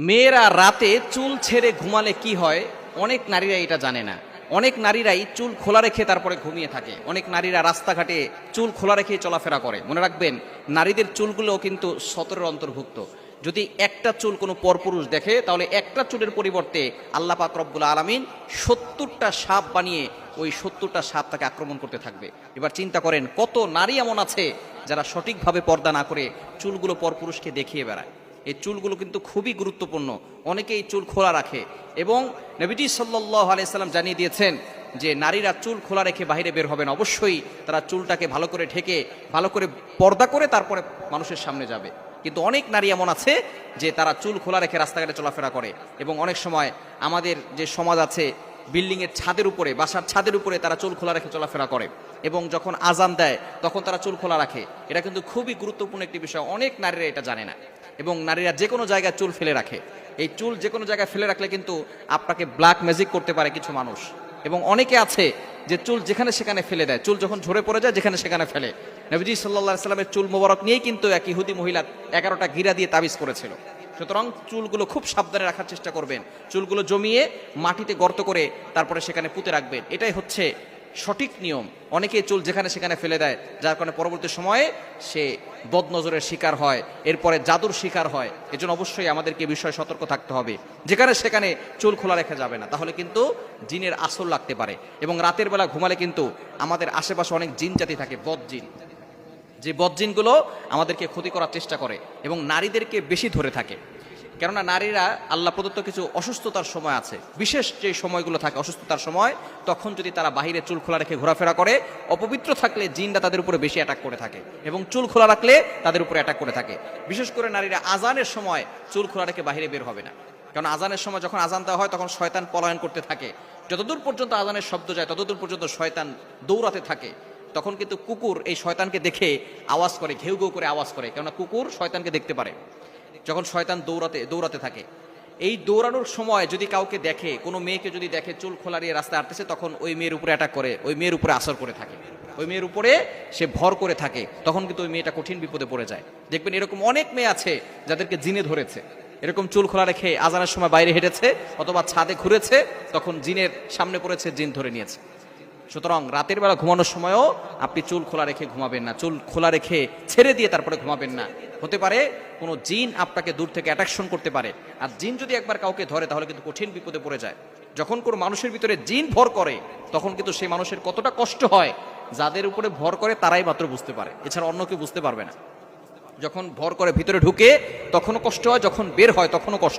মেয়েরা রাতে চুল ছেড়ে ঘুমালে কি হয়, অনেক নারীরা এটা জানে না। অনেক নারীরাই চুল খোলা রেখে তারপরে ঘুমিয়ে থাকে। অনেক নারীরা রাস্তাঘাটে চুল খোলা রেখে চলাফেরা করে। মনে রাখবেন, নারীদের চুলগুলো কিন্তু সতরের অন্তর্ভুক্ত। যদি একটা চুল কোনো পরপুরুষ দেখে, তাহলে একটা চুলের পরিবর্তে আল্লাহ পাক রব্বুল আলামিন 70টা সাপ বানিয়ে ওই 70টা সাপ তাকে আক্রমণ করতে থাকবে। এবার চিন্তা করেন, কত নারী এমন আছে যারা সঠিকভাবে পর্দা না করে চুলগুলো পরপুরুষকে দেখিয়ে বেড়ায়। এই চুলগুলো কিন্তু খুবই গুরুত্বপূর্ণ। অনেকে এই চুল খোলা রাখে এবং নবীজি সাল্লাল্লাহু আলাইহি সাল্লাম জানিয়ে দিয়েছেন যে নারীরা চুল খোলা রেখে বাইরে বের হবেন। অবশ্যই তারা চুলটাকে ভালো করে ঢেকে, ভালো করে পর্দা করে তারপরে মানুষের সামনে যাবে। কিন্তু অনেক নারী এমন আছে যে তারা চুল খোলা রেখে রাস্তাঘাটে চলাফেরা করে এবং অনেক সময় আমাদের যে সমাজ আছে, বিল্ডিংয়ের ছাদের উপরে, বাসার ছাদের উপরে তারা চুল খোলা রেখে চলাফেরা করে এবং যখন আজান দেয় তখন তারা চুল খোলা রাখে। এটা কিন্তু খুবই গুরুত্বপূর্ণ একটি বিষয়। অনেক নারীরা এটা জানে না এবং নারীরা যে কোনো জায়গায় চুল ফেলে রাখে। এই চুল যে কোনো জায়গায় ফেলে রাখলে কিন্তু আপনাকে ব্ল্যাক ম্যাজিক করতে পারে কিছু মানুষ। এবং অনেকে আছে যে চুল যেখানে সেখানে ফেলে দেয়, চুল যখন ঝরে পড়ে যায় যেখানে সেখানে ফেলে। নবীজি সাল্লাল্লাহু আলাইহি সাল্লামের চুল মোবারক নিয়েই কিন্তু এক ইহুদি মহিলা 11টা গিরা দিয়ে তাবিজ করেছিল। সুতরাং চুলগুলো খুব সাবধানে রাখার চেষ্টা করবেন। চুলগুলো জমিয়ে মাটিতে গর্ত করে তারপরে সেখানে পুঁতে রাখবেন। এটাই হচ্ছে সঠিক নিয়ম। অনেকে চুল যেখানে সেখানে ফেলে দেয়, যার কারণে পরবর্তী সময়ে সে বদনজরের শিকার হয়, এরপরে জাদুর শিকার হয়। এজন্য অবশ্যই আমাদেরকে বিষয়ে সতর্ক থাকতে হবে। যেখানে সেখানে চুল খোলা রেখে যাবে না, তাহলে কিন্তু জিনের আসর লাগতে পারে। এবং রাতের বেলা ঘুমালে কিন্তু আমাদের আশেপাশে অনেক জিন জাতি থাকে, বদজিন। যে বদজিনগুলো আমাদেরকে ক্ষতি করার চেষ্টা করে এবং নারীদেরকে বেশি ধরে থাকে। কেননা নারীরা আল্লাহ প্রদত্ত কিছু অসুস্থতার সময় আছে, বিশেষ যে সময়গুলো থাকে অসুস্থতার সময়, তখন যদি তারা বাহিরে চুল খোলা রেখে ঘোরাফেরা করে, অপবিত্র থাকলে জিনরা তাদের উপরে বেশি অ্যাটাক করে থাকে এবং চুল খোলা রাখলে তাদের উপরে অ্যাটাক করে থাকে। বিশেষ করে নারীরা আজানের সময় চুল খোলা রেখে বাহিরে বের হবে না। কারণ আজানের সময় যখন আজান দেওয়া হয় তখন শয়তান পলায়ন করতে থাকে। যতদূর পর্যন্ত আজানের শব্দ যায় ততদূর পর্যন্ত শয়তান দৌড়াতে থাকে। তখন কিন্তু কুকুর এই শয়তানকে দেখে আওয়াজ করে, ঘেউ ঘেউ করে আওয়াজ করে, কেননা কুকুর শয়তানকে দেখতে পারে। যখন শয়তান দৌড়াতে থাকে, এই দৌড়ানোর সময় যদি কাউকে দেখে, কোনো মেয়েকে যদি দেখে চুল খোলা দিয়ে রাস্তায় হাঁটতেছে, তখন ওই মেয়ের উপরে অ্যাটাক করে, ওই মেয়ের উপরে আসর করে থাকে, ওই মেয়ের উপরে সে ভর করে থাকে। তখন কিন্তু ওই মেয়েটা কঠিন বিপদে পড়ে যায়। দেখবেন এরকম অনেক মেয়ে আছে যাদেরকে জিনে ধরেছে। এরকম চুল খোলা রেখে আজানের সময় বাইরে হেঁটেছে অথবা ছাদে ঘুরেছে, তখন জিনের সামনে পড়েছে, জিন ধরে নিয়েছে। সুতরাং রাতের বেলা ঘুমানোর সময়ও আপনি চুল খোলা রেখে ঘুমাবেন না, চুল খোলা রেখে ছেড়ে দিয়ে তারপরে ঘুমাবেন না। হতে পারে কোনো জিন আপনাকে দূর থেকে অ্যাট্রাকশন করতে পারে, আর জিন যদি একবার কাউকে ধরে তাহলে কিন্তু কঠিন বিপদে পড়ে যায়। যখন কোনো মানুষের ভিতরে জিন ভর করে তখন কিন্তু সেই মানুষের কতটা কষ্ট হয়, যাদের উপরে ভর করে তারাই মাত্র বুঝতে পারে, এছাড়া অন্য কেউ বুঝতে পারবে না। যখন ভর করে ভিতরে ঢুকে তখনও কষ্ট হয়, যখন বের হয় তখনও কষ্ট হয়।